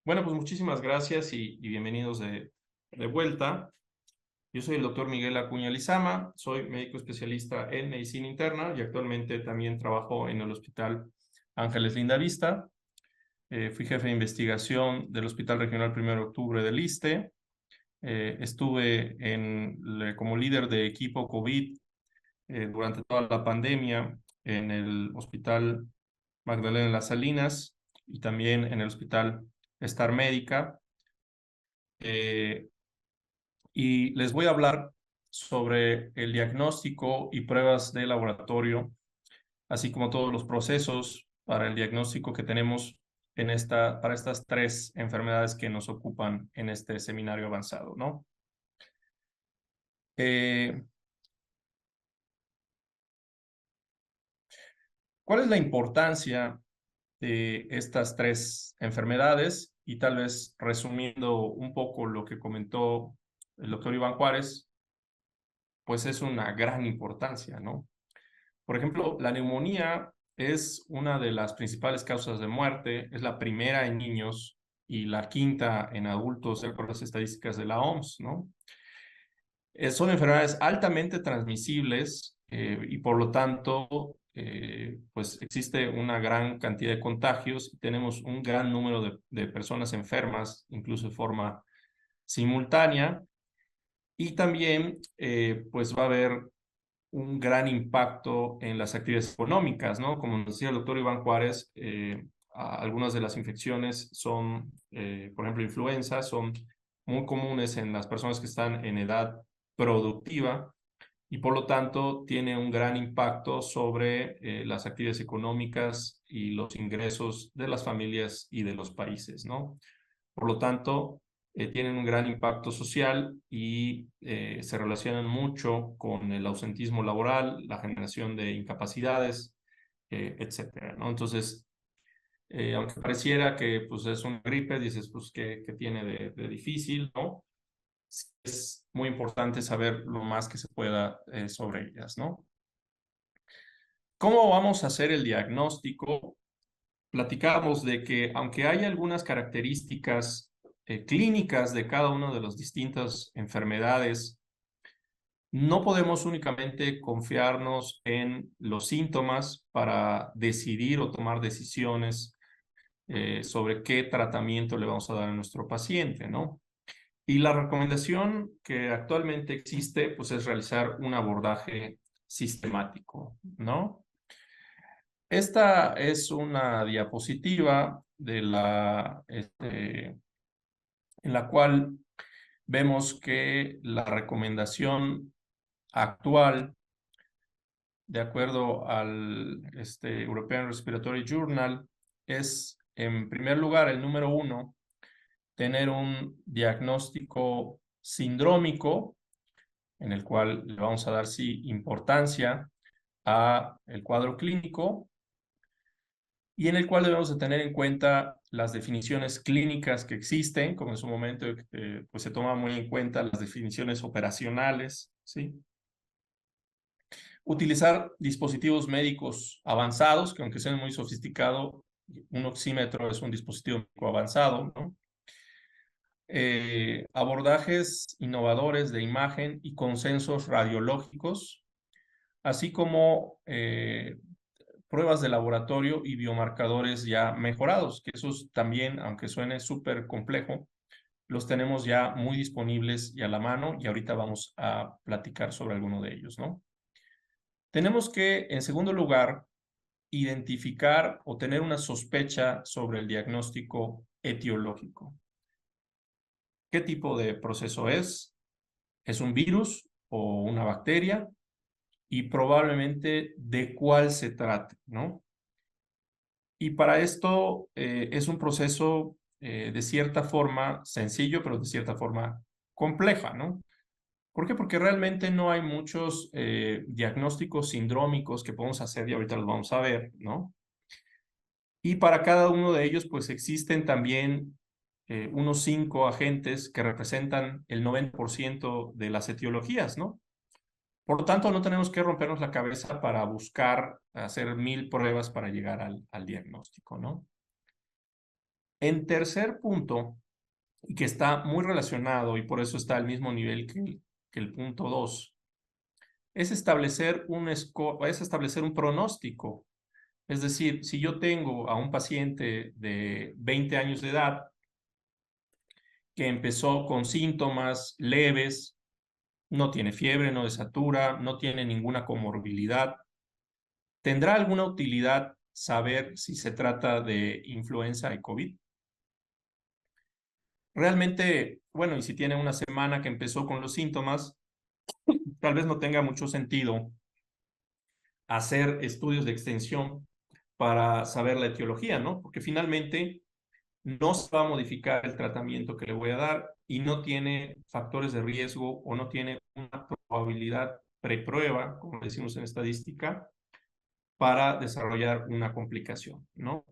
Bueno, pues muchísimas gracias y bienvenidos de vuelta. Yo soy el doctor Miguel Acuña Lizama, soy médico especialista en medicina interna y actualmente también trabajo en el Hospital Ángeles Lindavista. Fui jefe de investigación del Hospital Regional 1 de Octubre del ISSSTE. Estuve como líder de equipo COVID durante toda la pandemia en el Hospital Magdalena de las Salinas y también en el Hospital Star Médica. Y les voy a hablar sobre el diagnóstico y pruebas de laboratorio, así como todos los procesos para el diagnóstico que tenemos para estas tres enfermedades que nos ocupan en este seminario avanzado, ¿no? ¿Cuál es la importancia de estas tres enfermedades? Y tal vez resumiendo un poco lo que comentó el doctor Iván Juárez, pues es una gran importancia, ¿no? Por ejemplo, la neumonía es una de las principales causas de muerte, es la primera en niños y la quinta en adultos, de acuerdo a las estadísticas de la OMS, ¿no? Son enfermedades altamente transmisibles y por lo tanto, pues existe una gran cantidad de contagios y tenemos un gran número de personas enfermas, incluso de forma simultánea. Y también, pues va a haber un gran impacto en las actividades económicas, ¿no? Como nos decía el doctor Iván Juárez, algunas de las infecciones son, por ejemplo, influenza, son muy comunes en las personas que están en edad productiva y por lo tanto tiene un gran impacto sobre las actividades económicas y los ingresos de las familias y de los países, ¿no? Por lo tanto, tienen un gran impacto social y se relacionan mucho con el ausentismo laboral, la generación de incapacidades, etcétera, ¿no? Entonces, aunque pareciera que pues, es una gripe, dices, pues, ¿qué tiene de difícil, no? Es muy importante saber lo más que se pueda sobre ellas, ¿no? ¿Cómo vamos a hacer el diagnóstico? Platicamos de que aunque hay algunas características clínicas de cada una de las distintas enfermedades, no podemos únicamente confiarnos en los síntomas para decidir o tomar decisiones sobre qué tratamiento le vamos a dar a nuestro paciente, ¿no? Y la recomendación que actualmente existe, pues, es realizar un abordaje sistemático, ¿no? Esta es una diapositiva en la cual vemos que la recomendación actual, de acuerdo al European Respiratory Journal, es, en primer lugar, el número 1, tener un diagnóstico sindrómico, en el cual le vamos a dar, sí, importancia a el cuadro clínico, y en el cual debemos de tener en cuenta las definiciones clínicas que existen, como en su momento pues se toma muy en cuenta las definiciones operacionales, ¿sí? Utilizar dispositivos médicos avanzados, que aunque sean muy sofisticados, un oxímetro es un dispositivo médico avanzado, ¿no? Abordajes innovadores de imagen y consensos radiológicos, así como pruebas de laboratorio y biomarcadores ya mejorados, que esos también, aunque suene súper complejo, los tenemos ya muy disponibles y a la mano, y ahorita vamos a platicar sobre alguno de ellos, ¿no? Tenemos que, en segundo lugar, identificar o tener una sospecha sobre el diagnóstico etiológico. ¿Qué tipo de proceso es? ¿Es un virus o una bacteria? Y probablemente de cuál se trate, ¿no? Y para esto es un proceso de cierta forma sencillo, pero de cierta forma compleja, ¿no? ¿Por qué? Porque realmente no hay muchos diagnósticos sindrómicos que podemos hacer y ahorita los vamos a ver, ¿no? Y para cada uno de ellos, pues existen también unos 5 agentes que representan el 90% de las etiologías, ¿no? Por lo tanto, no tenemos que rompernos la cabeza para buscar hacer 1000 pruebas para llegar al diagnóstico, ¿no? En tercer punto, y que está muy relacionado y por eso está al mismo nivel que el punto 2, es establecer es establecer un pronóstico. Es decir, si yo tengo a un paciente de 20 años de edad que empezó con síntomas leves, no tiene fiebre, no desatura, no tiene ninguna comorbilidad, ¿tendrá alguna utilidad saber si se trata de influenza y COVID? Realmente, bueno, y si tiene una semana que empezó con los síntomas, tal vez no tenga mucho sentido hacer estudios de extensión para saber la etiología, ¿no? Porque finalmente no se va a modificar el tratamiento que le voy a dar y no tiene factores de riesgo o no tiene una probabilidad preprueba, como decimos en estadística, para desarrollar una complicación, ¿no?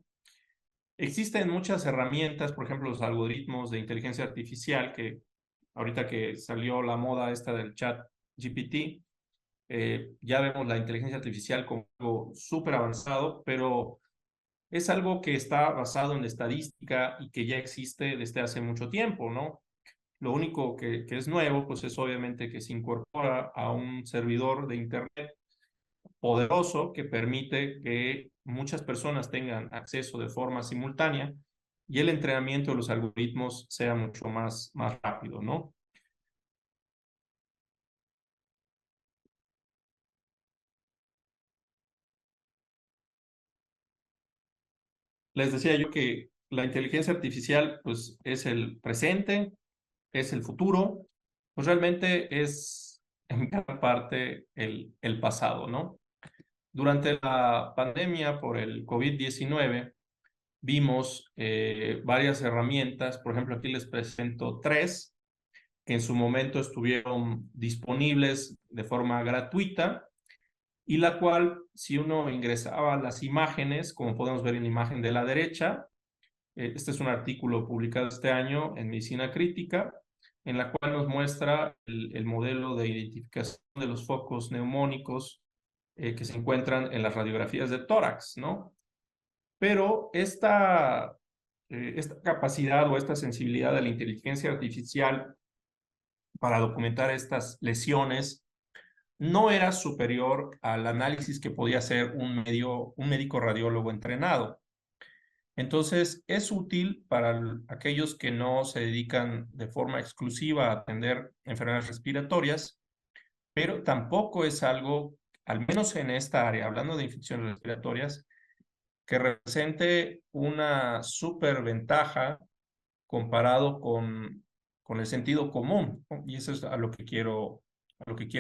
Existen muchas herramientas, por ejemplo, los algoritmos de inteligencia artificial, que ahorita que salió la moda esta del chat GPT, ya vemos la inteligencia artificial como algo súper avanzado, pero es algo que está basado en la estadística y que ya existe desde hace mucho tiempo, ¿no? Lo único que es nuevo, pues es obviamente que se incorpora a un servidor de Internet poderoso que permite que muchas personas tengan acceso de forma simultánea y el entrenamiento de los algoritmos sea mucho más rápido, ¿no? Les decía yo que la inteligencia artificial, pues, es el presente, es el futuro, pues realmente es en gran parte el pasado, ¿no? Durante la pandemia por el COVID-19 vimos varias herramientas, por ejemplo, aquí les presento tres que en su momento estuvieron disponibles de forma gratuita y la cual, si uno ingresaba las imágenes, como podemos ver en la imagen de la derecha, este es un artículo publicado este año en Medicina Crítica, en la cual nos muestra el modelo de identificación de los focos neumónicos que se encuentran en las radiografías de tórax, ¿no? Pero esta capacidad o esta sensibilidad de la inteligencia artificial para documentar estas lesiones no era superior al análisis que podía hacer un médico radiólogo entrenado. Entonces, es útil para aquellos que no se dedican de forma exclusiva a atender enfermedades respiratorias, pero tampoco es algo, al menos en esta área, hablando de infecciones respiratorias, que represente una superventaja comparado con el sentido común, ¿no? Y eso es a lo que quiero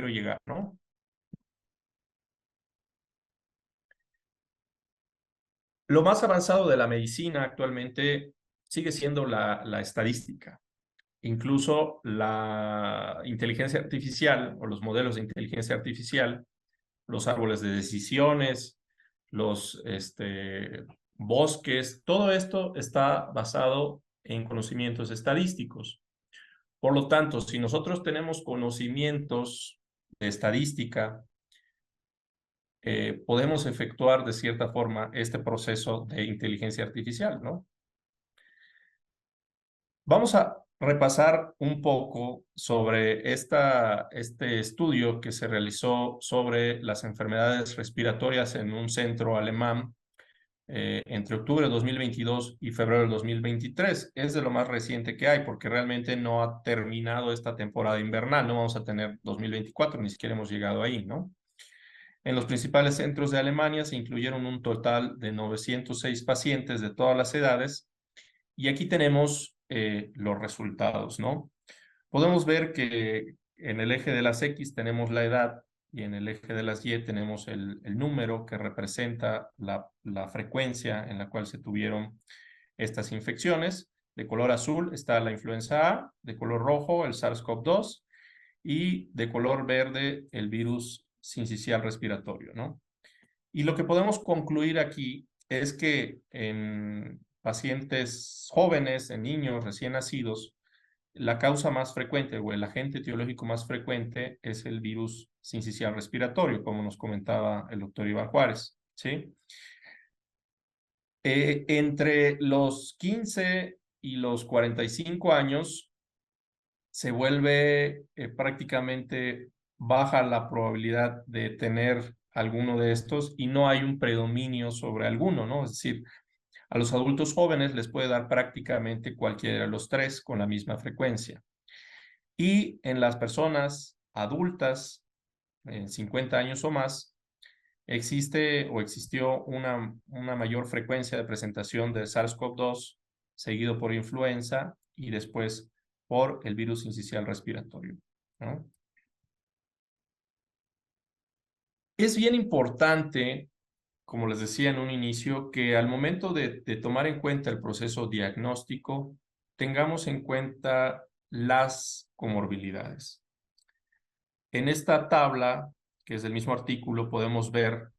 llegar, ¿no? Lo más avanzado de la medicina actualmente sigue siendo la estadística. Incluso la inteligencia artificial o los modelos de inteligencia artificial, los árboles de decisiones, los bosques, todo esto está basado en conocimientos estadísticos. Por lo tanto, si nosotros tenemos conocimientos de estadística, podemos efectuar de cierta forma este proceso de inteligencia artificial, ¿no? Vamos a repasar un poco sobre este estudio que se realizó sobre las enfermedades respiratorias en un centro alemán entre octubre de 2022 y febrero de 2023. Es de lo más reciente que hay porque realmente no ha terminado esta temporada invernal. No vamos a tener 2024, ni siquiera hemos llegado ahí, ¿no? En los principales centros de Alemania se incluyeron un total de 906 pacientes de todas las edades y aquí tenemos los resultados, ¿no? Podemos ver que en el eje de las X tenemos la edad y en el eje de las Y tenemos el número que representa la frecuencia en la cual se tuvieron estas infecciones. De color azul está la influenza A, de color rojo el SARS-CoV-2 y de color verde el virus sincicial respiratorio, ¿no? Y lo que podemos concluir aquí es que en pacientes jóvenes, en niños recién nacidos, la causa más frecuente o el agente etiológico más frecuente es el virus sincicial respiratorio, como nos comentaba el doctor Iván Juárez, ¿sí? Entre los 15 y los 45 años se vuelve prácticamente baja la probabilidad de tener alguno de estos y no hay un predominio sobre alguno, ¿no? Es decir, a los adultos jóvenes les puede dar prácticamente cualquiera de los tres con la misma frecuencia. Y en las personas adultas, 50 años o más, existe o existió una mayor frecuencia de presentación de SARS-CoV-2, seguido por influenza y después por el virus sincicial respiratorio, ¿no? Es bien importante, como les decía en un inicio, que al momento de tomar en cuenta el proceso diagnóstico, tengamos en cuenta las comorbilidades. En esta tabla, que es del mismo artículo, podemos ver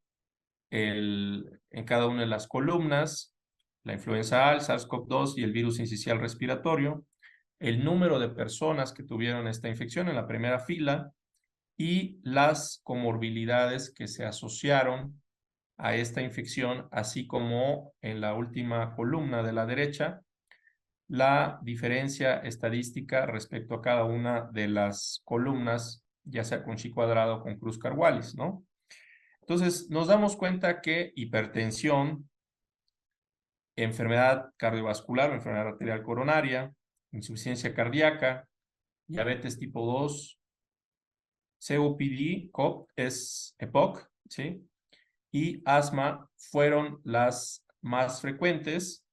en cada una de las columnas la influenza A, el SARS-CoV-2 y el virus sincicial respiratorio, el número de personas que tuvieron esta infección en la primera fila y las comorbilidades que se asociaron a esta infección, así como en la última columna de la derecha, la diferencia estadística respecto a cada una de las columnas, ya sea con chi cuadrado o con cruz Carwallis, ¿no? Entonces, nos damos cuenta que hipertensión, enfermedad cardiovascular o enfermedad arterial coronaria, insuficiencia cardíaca, diabetes tipo 2, COPD, COP es EPOC, ¿sí? Y asma fueron las más frecuentes,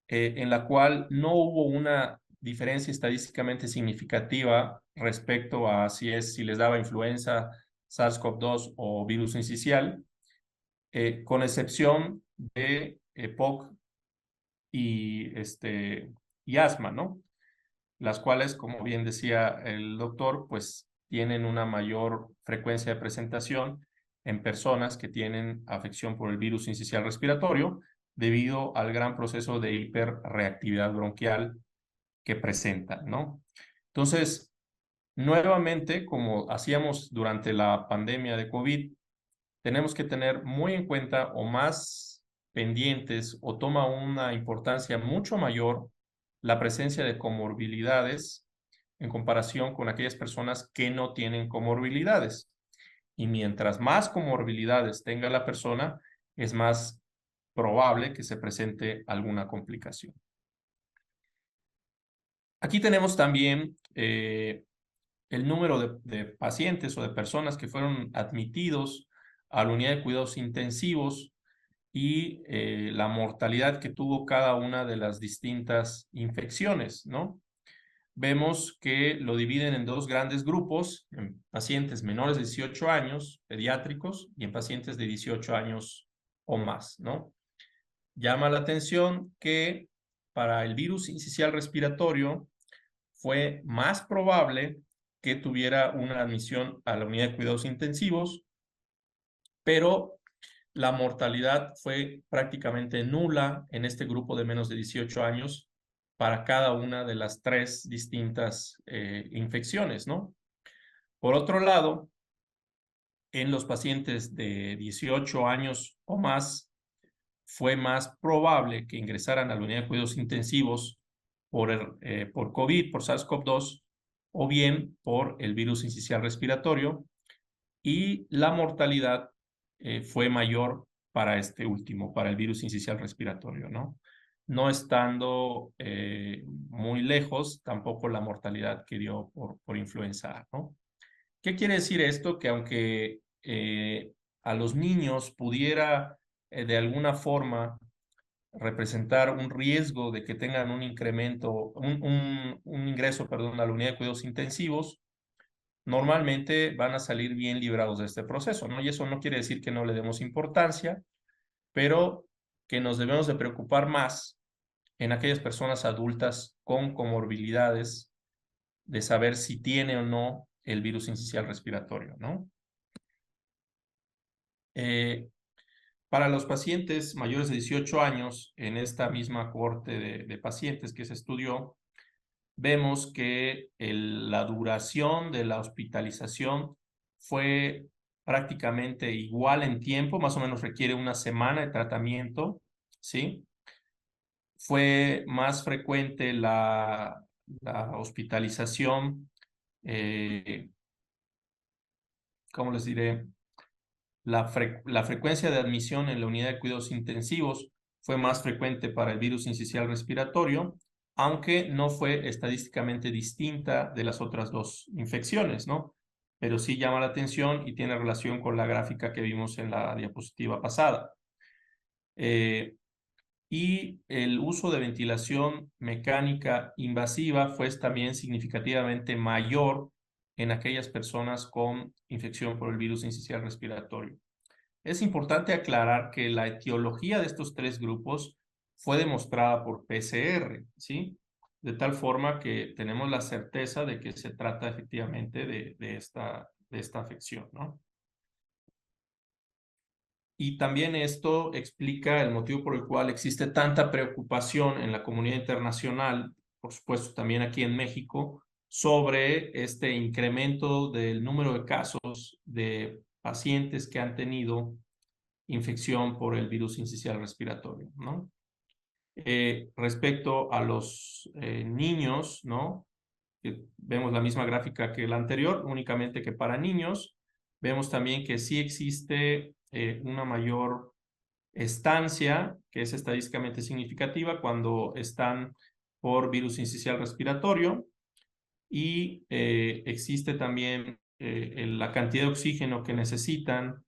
en la cual no hubo una diferencia estadísticamente significativa respecto a si les daba influenza, SARS-CoV-2 o virus sincicial, con excepción de EPOC y asma, ¿no? Las cuales, como bien decía el doctor, pues tienen una mayor frecuencia de presentación en personas que tienen afección por el virus sincicial respiratorio debido al gran proceso de hiperreactividad bronquial que presentan, ¿no? Entonces, nuevamente, como hacíamos durante la pandemia de COVID, tenemos que tener muy en cuenta o más pendientes o toma una importancia mucho mayor la presencia de comorbilidades en comparación con aquellas personas que no tienen comorbilidades. Y mientras más comorbilidades tenga la persona, es más probable que se presente alguna complicación. Aquí tenemos también el número de pacientes o de personas que fueron admitidos a la unidad de cuidados intensivos y la mortalidad que tuvo cada una de las distintas infecciones, ¿no? Vemos que lo dividen en dos grandes grupos, en pacientes menores de 18 años, pediátricos, y en pacientes de 18 años o más, ¿no? Llama la atención que para el virus sincicial respiratorio fue más probable que tuviera una admisión a la unidad de cuidados intensivos, pero la mortalidad fue prácticamente nula en este grupo de menos de 18 años para cada una de las tres distintas infecciones, ¿no? Por otro lado, en los pacientes de 18 años o más, fue más probable que ingresaran a la unidad de cuidados intensivos por COVID, por SARS-CoV-2, o bien por el virus sincicial respiratorio, y la mortalidad fue mayor para este último, para el virus sincicial respiratorio, ¿no? No estando muy lejos, tampoco la mortalidad que dio por influenza A, ¿no? ¿Qué quiere decir esto? Que aunque a los niños pudiera de alguna forma representar un riesgo de que tengan un incremento, un ingreso, perdón, a la unidad de cuidados intensivos, normalmente van a salir bien librados de este proceso, ¿no? Y eso no quiere decir que no le demos importancia, pero que nos debemos de preocupar más en aquellas personas adultas con comorbilidades de saber si tiene o no el virus sincicial respiratorio, ¿no? Para los pacientes mayores de 18 años, en esta misma cohorte de pacientes que se estudió, vemos que la duración de la hospitalización fue prácticamente igual en tiempo, más o menos requiere una semana de tratamiento, ¿sí? fue más frecuente la hospitalización, ¿cómo les diré? La frecuencia de admisión en la unidad de cuidados intensivos fue más frecuente para el virus sincicial respiratorio, aunque no fue estadísticamente distinta de las otras dos infecciones, ¿no? Pero sí llama la atención y tiene relación con la gráfica que vimos en la diapositiva pasada. Y el uso de ventilación mecánica invasiva fue también significativamente mayor en aquellas personas con infección por el virus sincicial respiratorio. Es importante aclarar que la etiología de estos tres grupos fue demostrada por PCR, ¿sí? De tal forma que tenemos la certeza de que se trata efectivamente de esta afección, ¿no? Y también esto explica el motivo por el cual existe tanta preocupación en la comunidad internacional, por supuesto también aquí en México, sobre este incremento del número de casos de pacientes que han tenido infección por el virus sincicial respiratorio, ¿no? Respecto a los niños, ¿no? Vemos la misma gráfica que la anterior, únicamente que para niños. Vemos también que sí existe una mayor estancia, que es estadísticamente significativa cuando están por virus sincicial respiratorio, y existe también la cantidad de oxígeno que necesitan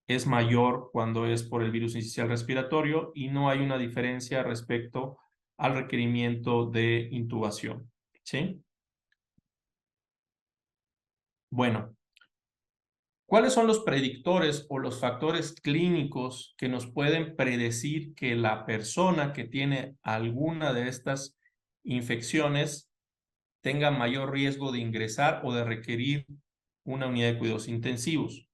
es mayor cuando es por el virus sincicial respiratorio y no hay una diferencia respecto al requerimiento de intubación, ¿sí? Bueno, ¿cuáles son los predictores o los factores clínicos que nos pueden predecir que la persona que tiene alguna de estas infecciones tenga mayor riesgo de ingresar o de requerir una unidad de cuidados intensivos?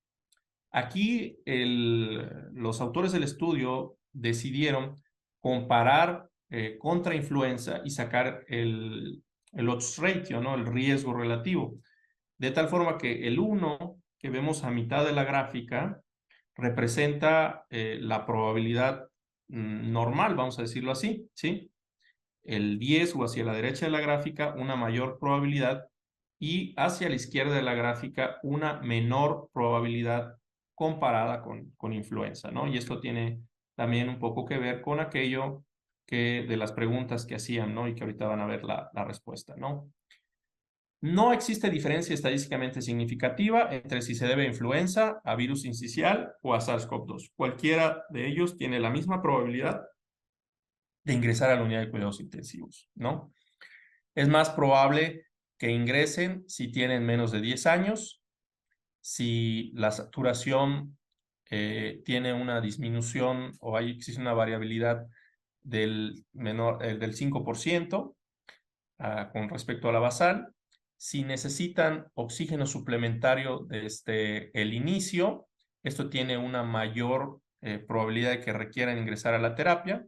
Aquí los autores del estudio decidieron comparar contra influenza y sacar el odds ratio, ¿no? El riesgo relativo. De tal forma que el 1 que vemos a mitad de la gráfica representa la probabilidad normal, vamos a decirlo así, ¿sí? El 10 o hacia la derecha de la gráfica una mayor probabilidad y hacia la izquierda de la gráfica una menor probabilidad comparada con influenza, ¿no? Y esto tiene también un poco que ver con aquello que de las preguntas que hacían, ¿no? Y que ahorita van a ver la respuesta, ¿no? No existe diferencia estadísticamente significativa entre si se debe a influenza, a virus sincicial o a SARS-CoV-2. Cualquiera de ellos tiene la misma probabilidad de ingresar a la unidad de cuidados intensivos, ¿no? Es más probable que ingresen si tienen menos de 10 años, si la saturación tiene una disminución o existe una variabilidad del 5% con respecto a la basal, si necesitan oxígeno suplementario desde el inicio, esto tiene una mayor probabilidad de que requieran ingresar a la terapia.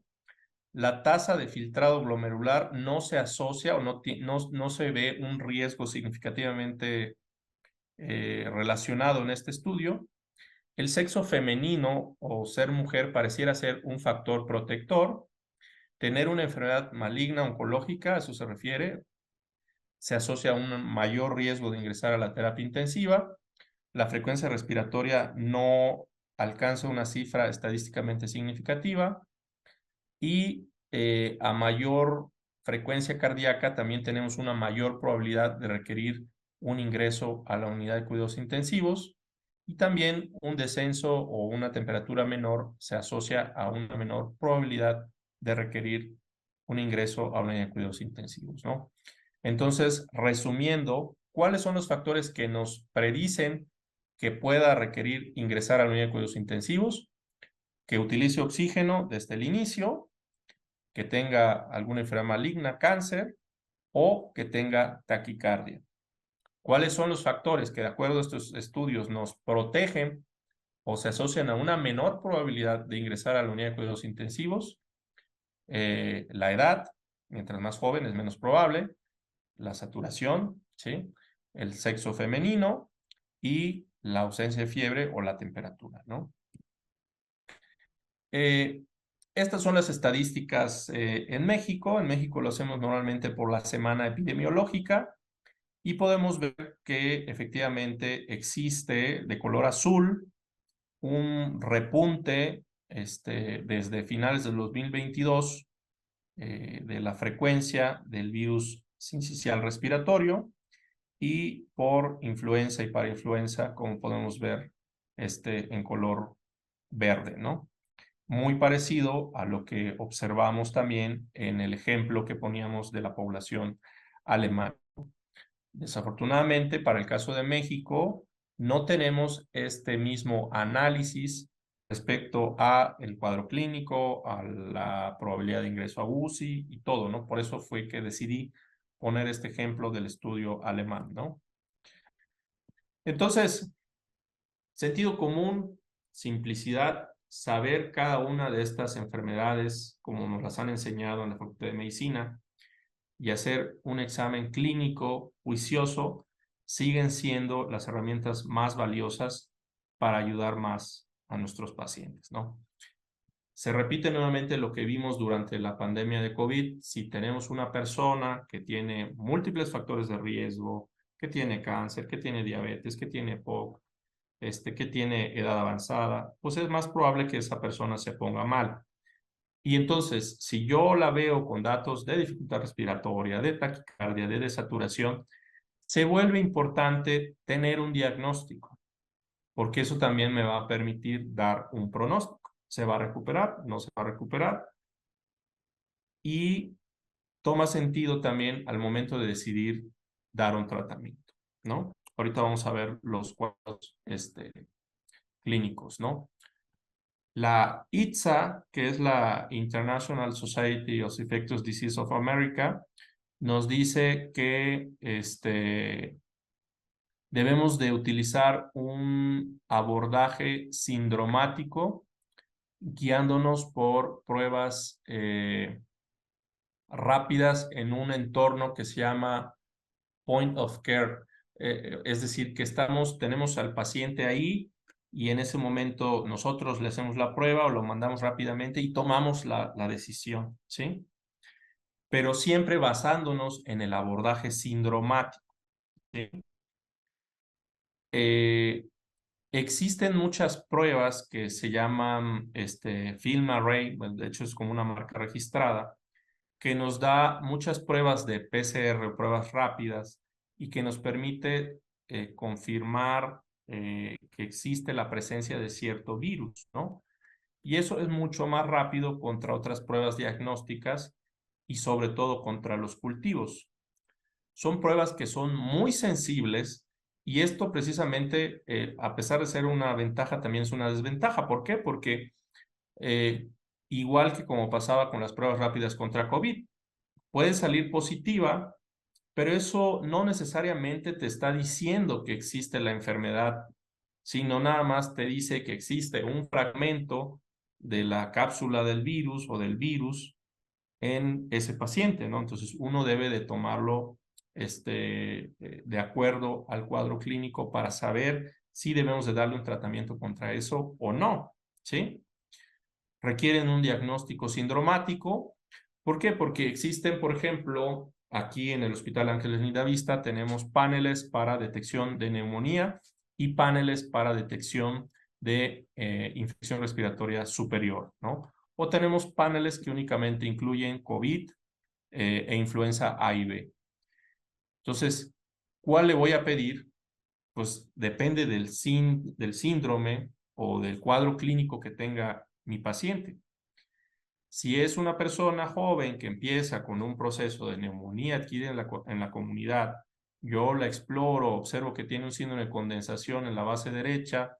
La tasa de filtrado glomerular no se asocia o no se ve un riesgo significativamente relacionado en este estudio. El sexo femenino o ser mujer pareciera ser un factor protector. Tener una enfermedad maligna oncológica, a eso se refiere, se asocia a un mayor riesgo de ingresar a la terapia intensiva. La frecuencia respiratoria no alcanza una cifra estadísticamente significativa y a mayor frecuencia cardíaca también tenemos una mayor probabilidad de requerir un ingreso a la unidad de cuidados intensivos y también un descenso o una temperatura menor se asocia a una menor probabilidad de requerir un ingreso a la unidad de cuidados intensivos, ¿no? Entonces, resumiendo, ¿cuáles son los factores que nos predicen que pueda requerir ingresar a la unidad de cuidados intensivos? Que utilice oxígeno desde el inicio, que tenga alguna enfermedad maligna, cáncer, o que tenga taquicardia. ¿Cuáles son los factores que de acuerdo a estos estudios nos protegen o se asocian a una menor probabilidad de ingresar a la unidad de cuidados intensivos? La edad, mientras más joven es menos probable, la saturación, ¿sí? El sexo femenino y la ausencia de fiebre o la temperatura, ¿no? Estas son las estadísticas en México. En México lo hacemos normalmente por la semana epidemiológica y podemos ver que efectivamente existe de color azul un repunte desde finales del 2022 de la frecuencia del virus sincicial respiratorio y por influenza y parainfluenza, como podemos ver en color verde, ¿no? Muy parecido a lo que observamos también en el ejemplo que poníamos de la población alemana. Desafortunadamente, para el caso de México, no tenemos este mismo análisis respecto a el cuadro clínico, a la probabilidad de ingreso a UCI y todo, ¿no? Por eso fue que decidí poner este ejemplo del estudio alemán, ¿no? Entonces, sentido común, simplicidad, saber cada una de estas enfermedades como nos las han enseñado en la Facultad de Medicina y hacer un examen clínico juicioso siguen siendo las herramientas más valiosas para ayudar más a nuestros pacientes, ¿no? Se repite nuevamente lo que vimos durante la pandemia de COVID. Si tenemos una persona que tiene múltiples factores de riesgo, que tiene cáncer, que tiene diabetes, que tiene EPOC, que tiene edad avanzada, pues es más probable que esa persona se ponga mal. Y entonces, si yo la veo con datos de dificultad respiratoria, de taquicardia, de desaturación, se vuelve importante tener un diagnóstico, porque eso también me va a permitir dar un pronóstico. ¿Se va a recuperar? ¿No se va a recuperar? Y toma sentido también al momento de decidir dar un tratamiento, ¿no? Ahorita vamos a ver los cuadros clínicos, ¿no? La ITSA, que es la International Society of Infectious Diseases of America, nos dice que debemos de utilizar un abordaje sindromático guiándonos por pruebas rápidas en un entorno que se llama point of care. Es decir, que tenemos al paciente ahí y en ese momento nosotros le hacemos la prueba o lo mandamos rápidamente y tomamos la decisión, ¿sí? Pero siempre basándonos en el abordaje sindromático, ¿sí? Existen muchas pruebas que se llaman FilmArray, bueno, de hecho es como una marca registrada, que nos da muchas pruebas de PCR, pruebas rápidas, y que nos permite confirmar que existe la presencia de cierto virus, ¿no? Y eso es mucho más rápido contra otras pruebas diagnósticas y sobre todo contra los cultivos. Son pruebas que son muy sensibles y esto precisamente, a pesar de ser una ventaja, también es una desventaja. ¿Por qué? Porque eh, igual que como pasaba con las pruebas rápidas contra COVID, puede salir positiva, pero eso no necesariamente te está diciendo que existe la enfermedad, sino nada más te dice que existe un fragmento de la cápsula del virus o del virus en ese paciente, ¿no? Entonces uno debe de tomarlo de acuerdo al cuadro clínico para saber si debemos de darle un tratamiento contra eso o no, ¿sí? Requieren un diagnóstico sindromático. ¿Por qué? Porque existen, por ejemplo, aquí en el Hospital Ángeles Lindavista tenemos paneles para detección de neumonía y paneles para detección de infección respiratoria superior, ¿no? O tenemos paneles que únicamente incluyen COVID e influenza A y B. Entonces, ¿cuál le voy a pedir? Pues depende del síndrome o del cuadro clínico que tenga mi paciente. Si es una persona joven que empieza con un proceso de neumonía adquirida en la comunidad, yo la exploro, observo que tiene un síndrome de condensación en la base derecha,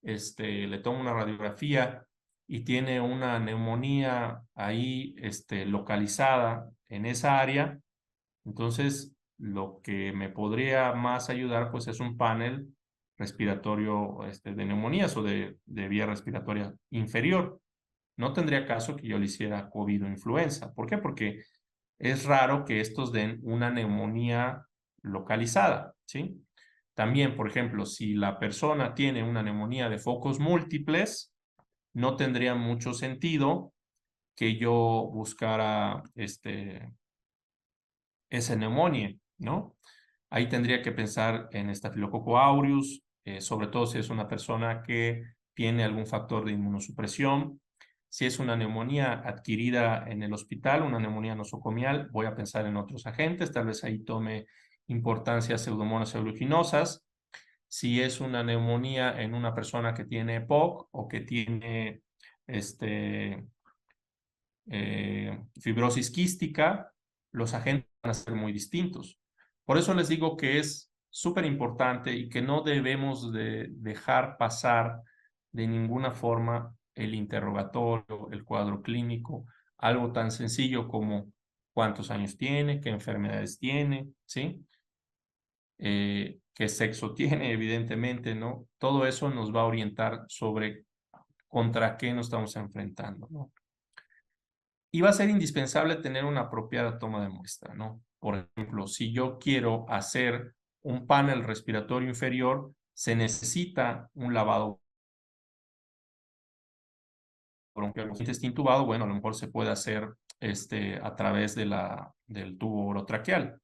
le tomo una radiografía y tiene una neumonía ahí localizada en esa área, entonces lo que me podría más ayudar pues es un panel respiratorio de neumonías o de vía respiratoria inferior. No tendría caso que yo le hiciera COVID o influenza. ¿Por qué? Porque es raro que estos den una neumonía localizada, ¿sí? También, por ejemplo, si la persona tiene una neumonía de focos múltiples, no tendría mucho sentido que yo buscara esa neumonía, ¿no? Ahí tendría que pensar en Staphylococcus aureus, sobre todo si es una persona que tiene algún factor de inmunosupresión. Si es una neumonía adquirida en el hospital, una neumonía nosocomial, voy a pensar en otros agentes, tal vez ahí tome importancia Pseudomonas aeruginosa. Si es una neumonía en una persona que tiene EPOC o que tiene fibrosis quística, los agentes van a ser muy distintos. Por eso les digo que es súper importante y que no debemos de dejar pasar de ninguna forma el interrogatorio, el cuadro clínico, algo tan sencillo como cuántos años tiene, qué enfermedades tiene, ¿sí? Qué sexo tiene, evidentemente, ¿no? Todo eso nos va a orientar sobre contra qué nos estamos enfrentando, ¿no? Y va a ser indispensable tener una apropiada toma de muestra, ¿no? Por ejemplo, si yo quiero hacer un panel respiratorio inferior, se necesita un lavado bronquial intubado. Bueno, a lo mejor se puede hacer a través del tubo orotraqueal.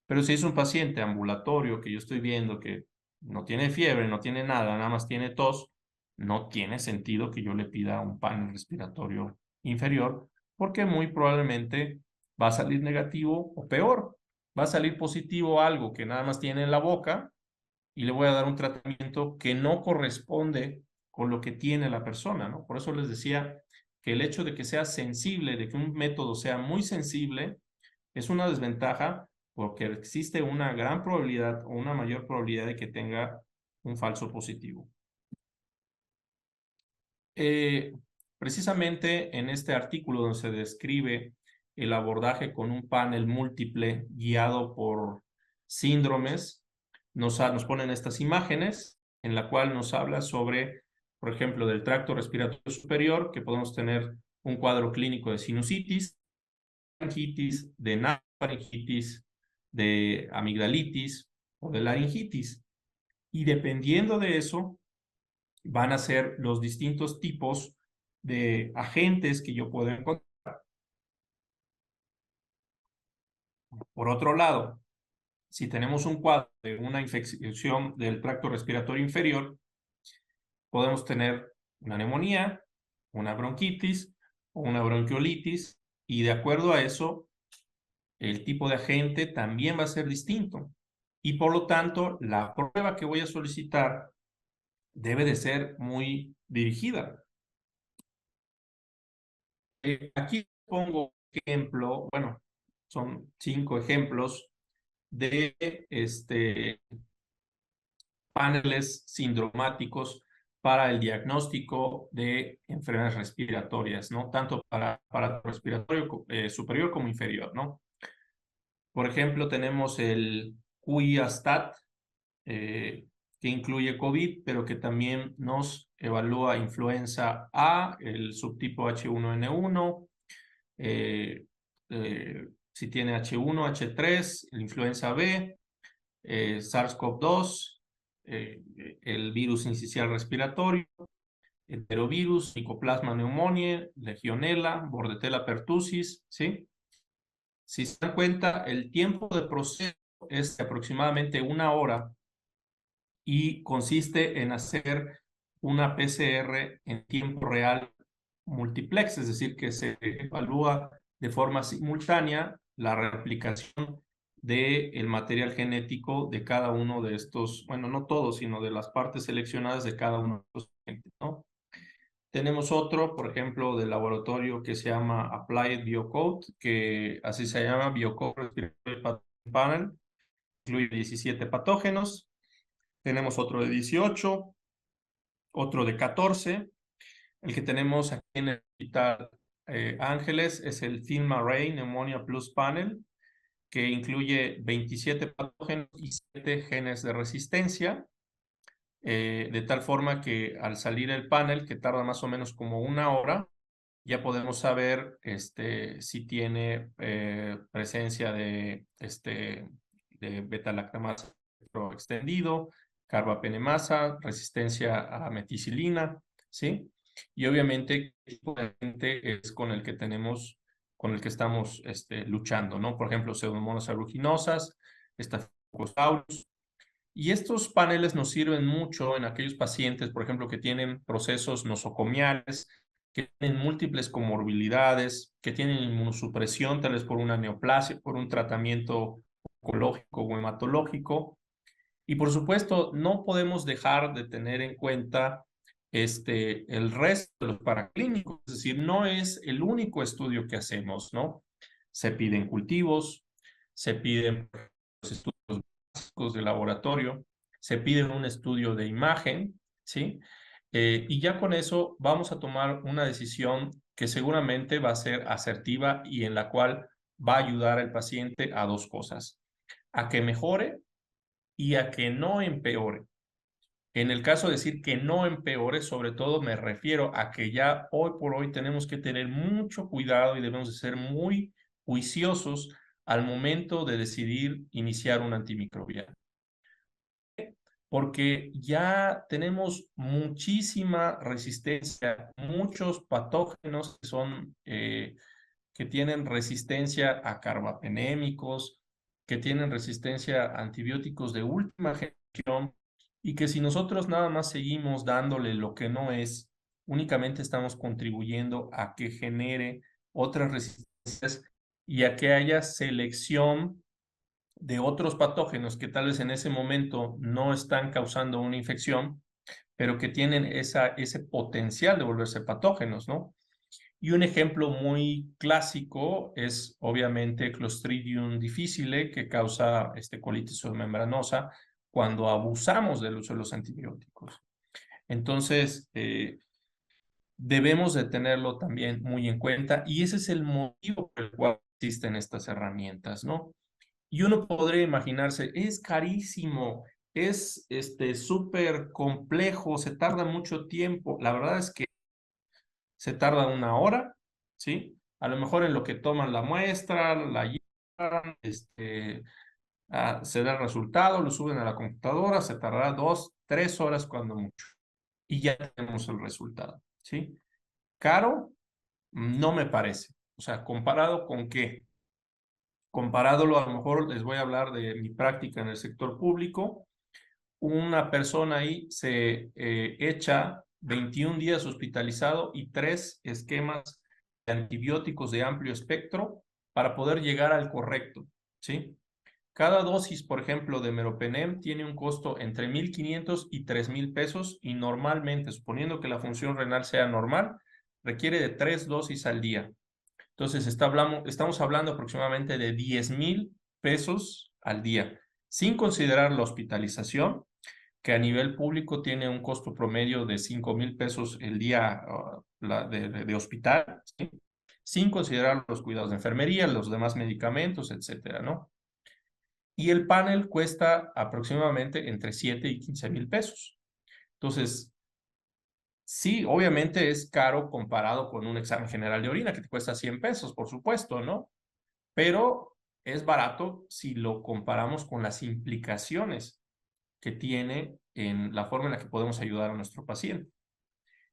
Pero si es un paciente ambulatorio que yo estoy viendo que no tiene fiebre, no tiene nada, nada más tiene tos, no tiene sentido que yo le pida un panel respiratorio inferior, porque muy probablemente va a salir negativo o peor, va a salir positivo algo que nada más tiene en la boca y le voy a dar un tratamiento que no corresponde con lo que tiene la persona, ¿no? Por eso les decía que el hecho de que sea sensible, de que un método sea muy sensible, es una desventaja porque existe una gran probabilidad o una mayor probabilidad de que tenga un falso positivo. Eh, Precisamente en este artículo donde se describe el abordaje con un panel múltiple guiado por síndromes, nos ponen estas imágenes en la cual nos habla sobre, por ejemplo, del tracto respiratorio superior, que podemos tener un cuadro clínico de sinusitis, faringitis, de nasofaringitis, de amigdalitis o de laringitis. Y dependiendo de eso, van a ser los distintos tipos de agentes que yo puedo encontrar. Por otro lado, si tenemos un cuadro de una infección del tracto respiratorio inferior, podemos tener una neumonía, una bronquitis o una bronquiolitis, y de acuerdo a eso, el tipo de agente también va a ser distinto. Y por lo tanto, la prueba que voy a solicitar debe de ser muy dirigida. Aquí pongo ejemplo, bueno, son 5 ejemplos de paneles sindromáticos para el diagnóstico de enfermedades respiratorias, ¿no? Tanto para respiratorio superior como inferior, ¿no? Por ejemplo, tenemos el QIAstat, que incluye COVID, pero que también nos evalúa influenza A, el subtipo H1N1, si tiene H1, H3, la influenza B, SARS-CoV-2, el virus incisional respiratorio, enterovirus, Mycoplasma pneumoniae, Legionella, Bordetella pertussis, ¿sí? Si se dan cuenta, el tiempo de proceso es de aproximadamente 1 hora y consiste en hacer una PCR en tiempo real multiplex, es decir, que se evalúa de forma simultánea la replicación del material genético de cada uno de estos, bueno, no todos, sino de las partes seleccionadas de cada uno de estos agentes, ¿no? Tenemos otro, por ejemplo, del laboratorio que se llama Applied Biocode, que así se llama Biocode Respiratory Pathogen Panel, incluye 17 patógenos. Tenemos otro de 18, otro de 14. El que tenemos aquí en el Hospital Ángeles es el Film Array Pneumonia Plus Panel, que incluye 27 patógenos y 7 genes de resistencia, de tal forma que al salir el panel, que tarda más o menos como 1 hora, ya podemos saber si tiene presencia de beta-lactamasa extendido, carbapenemasa, resistencia a meticilina, ¿sí? y obviamente qué tipo de gente es con el que tenemos, con el que estamos luchando, ¿no? Por ejemplo, Pseudomonas aeruginosa, Staphylococcus. Y estos paneles nos sirven mucho en aquellos pacientes, por ejemplo, que tienen procesos nosocomiales, que tienen múltiples comorbilidades, que tienen inmunosupresión, tal vez por una neoplasia, por un tratamiento oncológico o hematológico. Y por supuesto, no podemos dejar de tener en cuenta el resto de los paraclínicos, es decir, no es el único estudio que hacemos, ¿no? Se piden cultivos, se piden los estudios básicos de laboratorio, se pide un estudio de imagen, ¿sí? Y ya con eso vamos a tomar una decisión que seguramente va a ser asertiva y en la cual va a ayudar al paciente a dos cosas, a que mejore y a que no empeore. En el caso de decir que no empeore, sobre todo me refiero a que ya hoy por hoy tenemos que tener mucho cuidado y debemos de ser muy juiciosos al momento de decidir iniciar un antimicrobiano. Porque ya tenemos muchísima resistencia, muchos patógenos que son que tienen resistencia a carbapenémicos, que tienen resistencia a antibióticos de última generación y que si nosotros nada más seguimos dándole lo que no es, únicamente estamos contribuyendo a que genere otras resistencias y a que haya selección de otros patógenos que tal vez en ese momento no están causando una infección, pero que tienen ese potencial de volverse patógenos, ¿no? Y un ejemplo muy clásico es obviamente Clostridium difficile, que causa colitis membranosa cuando abusamos del uso de los antibióticos. Entonces, debemos de tenerlo también muy en cuenta y ese es el motivo por el cual existen estas herramientas, ¿no? Y uno podría imaginarse, es carísimo, es súper complejo, se tarda mucho tiempo. La verdad es que se tarda una hora, ¿sí? A lo mejor en lo que toman la muestra, la llevan, se da el resultado, lo suben a la computadora, se tardará 2, 3 horas cuando mucho. Y ya tenemos el resultado, ¿sí? Caro, no me parece. O sea, ¿comparado con qué? Comparado, a lo mejor les voy a hablar de mi práctica en el sector público. Una persona ahí se echa 21 días hospitalizado y 3 esquemas de antibióticos de amplio espectro para poder llegar al correcto, ¿sí? Cada dosis, por ejemplo, de meropenem tiene un costo entre 1,500 y 3,000 pesos y normalmente, suponiendo que la función renal sea normal, requiere de 3 dosis al día. Entonces, estamos hablando aproximadamente de 10,000 pesos al día, sin considerar la hospitalización, que a nivel público tiene un costo promedio de 5,000 pesos el día de hospital, ¿sí? Sin considerar los cuidados de enfermería, los demás medicamentos, etcétera, ¿no? Y el panel cuesta aproximadamente entre 7 y 15,000 pesos. Entonces, sí, obviamente es caro comparado con un examen general de orina que te cuesta 100 pesos, por supuesto, ¿no? Pero es barato si lo comparamos con las implicaciones que tiene en la forma en la que podemos ayudar a nuestro paciente.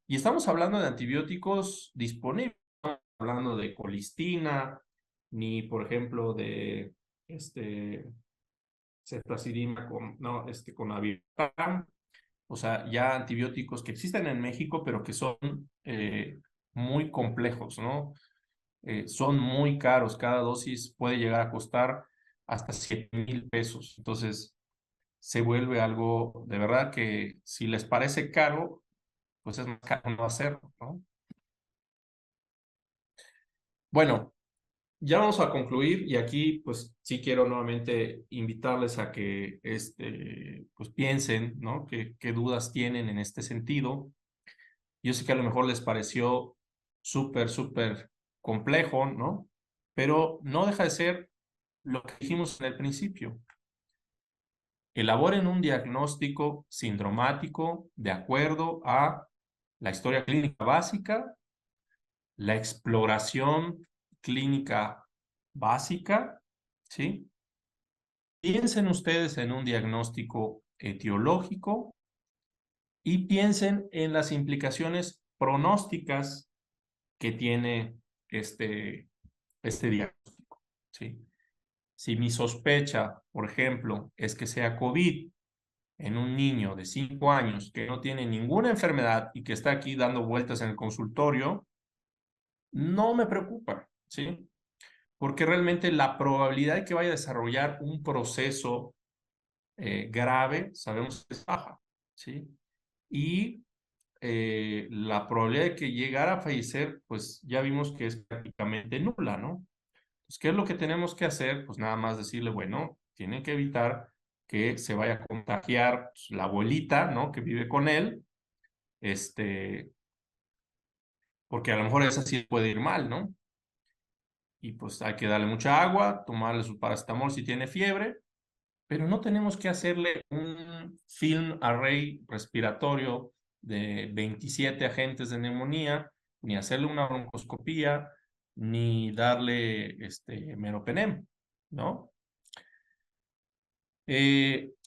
Y estamos hablando de antibióticos disponibles, no estamos hablando de colistina, ni por ejemplo de ceftazidima con aviram, o sea, ya antibióticos que existen en México, pero que son muy complejos, ¿no? Son muy caros, cada dosis puede llegar a costar hasta 7,000 pesos. Entonces, se vuelve algo de verdad que si les parece caro, pues es más caro no hacerlo, ¿no? Bueno, ya vamos a concluir y aquí pues sí quiero nuevamente invitarles a que pues piensen, ¿no? ¿Qué dudas tienen en este sentido? Yo sé que a lo mejor les pareció súper complejo, ¿no? Pero no deja de ser lo que dijimos en el principio. Elaboren un diagnóstico sindromático de acuerdo a la historia clínica básica, la exploración clínica básica, ¿sí? Piensen ustedes en un diagnóstico etiológico y piensen en las implicaciones pronósticas que tiene este diagnóstico, ¿sí? Si mi sospecha, por ejemplo, es que sea COVID en un niño de 5 años que no tiene ninguna enfermedad y que está aquí dando vueltas en el consultorio, no me preocupa, ¿sí? Porque realmente la probabilidad de que vaya a desarrollar un proceso grave, sabemos que es baja, ¿sí? Y la probabilidad de que llegara a fallecer, pues ya vimos que es prácticamente nula, ¿no? Pues, ¿qué es lo que tenemos que hacer? Pues nada más decirle, bueno, tienen que evitar que se vaya a contagiar pues, la abuelita, ¿no? Que vive con él, este, porque a lo mejor esa sí puede ir mal, ¿no? Y pues hay que darle mucha agua, tomarle su paracetamol si tiene fiebre, pero no tenemos que hacerle un film array respiratorio de 27 agentes de neumonía, ni hacerle una broncoscopía, ni darle meropenem, ¿no?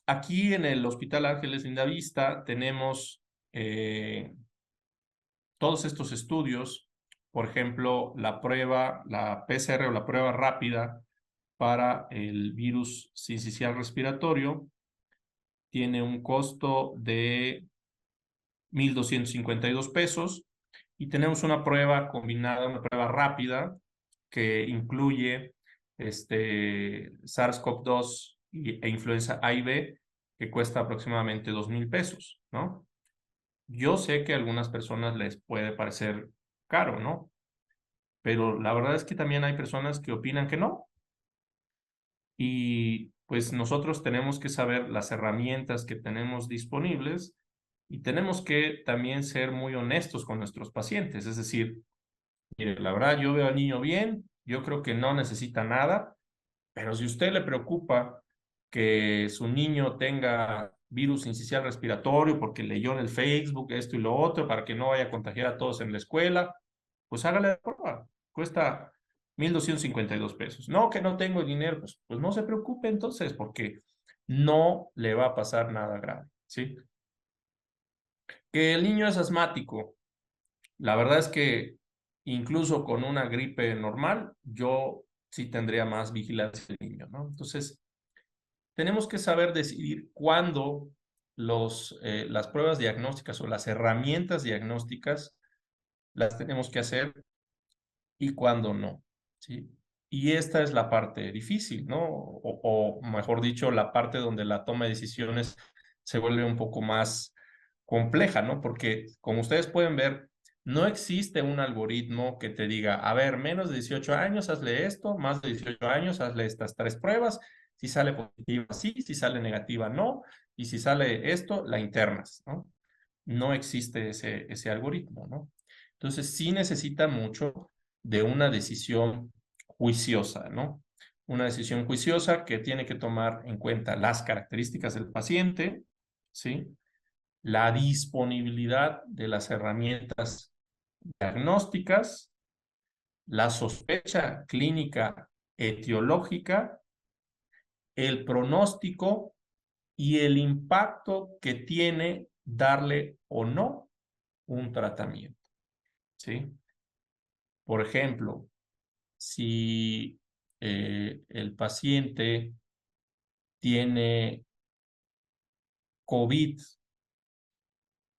Aquí en el Hospital Ángeles Lindavista tenemos todos estos estudios, por ejemplo, la PCR o la prueba rápida para el virus sincicial respiratorio tiene un costo de 1,252 pesos y tenemos una prueba combinada, una prueba rápida que incluye SARS-CoV-2 e influenza A y B que cuesta aproximadamente 2,000 pesos, ¿no? Yo sé que a algunas personas les puede parecer caro, ¿no? Pero la verdad es que también hay personas que opinan que no. Y pues nosotros tenemos que saber las herramientas que tenemos disponibles y tenemos que también ser muy honestos con nuestros pacientes. Es decir, mire, la verdad yo veo al niño bien, yo creo que no necesita nada, pero si a usted le preocupa que su niño tenga virus incisional respiratorio porque leyó en el Facebook esto y lo otro para que no vaya a contagiar a todos en la escuela, pues hágale la prueba. Cuesta 1,252 pesos. No, que no tengo dinero, pues no se preocupe entonces porque no le va a pasar nada grave, ¿sí? Que el niño es asmático. La verdad es que incluso con una gripe normal, yo sí tendría más vigilancia del niño, ¿no? Entonces, tenemos que saber decidir cuándo las pruebas diagnósticas o las herramientas diagnósticas las tenemos que hacer y cuándo no, ¿sí? Y esta es la parte difícil, ¿no? O mejor dicho, la parte donde la toma de decisiones se vuelve un poco más compleja, ¿no? Porque como ustedes pueden ver, no existe un algoritmo que te diga, a ver, menos de 18 años, hazle esto, más de 18 años, hazle estas 3 pruebas, si sale positiva, sí, si sale negativa, no, y si sale esto, la internas, ¿no? No existe ese algoritmo, ¿no? Entonces sí necesita mucho de una decisión juiciosa, ¿no? Una decisión juiciosa que tiene que tomar en cuenta las características del paciente, ¿sí? La disponibilidad de las herramientas diagnósticas, la sospecha clínica etiológica, el pronóstico y el impacto que tiene darle o no un tratamiento, ¿sí? Por ejemplo, si el paciente tiene COVID,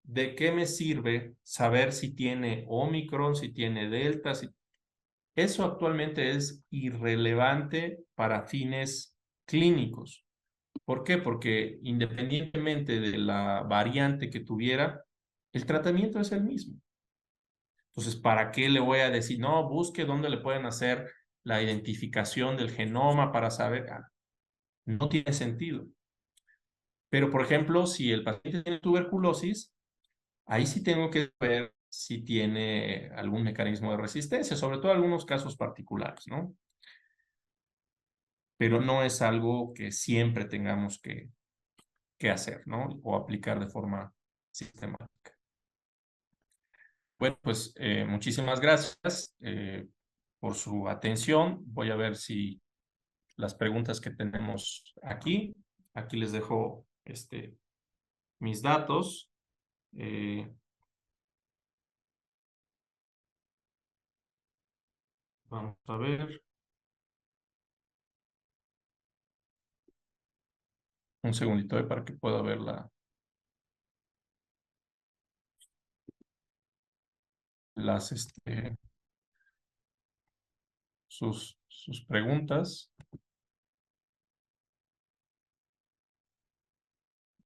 ¿de qué me sirve saber si tiene Omicron, si tiene Delta? Eso actualmente es irrelevante para fines clínicos. ¿Por qué? Porque independientemente de la variante que tuviera, el tratamiento es el mismo. Entonces, ¿para qué le voy a decir, no, busque dónde le pueden hacer la identificación del genoma para saber? No tiene sentido. Pero, por ejemplo, si el paciente tiene tuberculosis, ahí sí tengo que ver si tiene algún mecanismo de resistencia, sobre todo algunos casos particulares, ¿no? Pero no es algo que siempre tengamos que hacer, ¿no? O aplicar de forma sistemática. Bueno, pues muchísimas gracias por su atención. Voy a ver si las preguntas que tenemos aquí, aquí les dejo mis datos. Vamos a ver. Un segundito para que pueda ver las sus preguntas,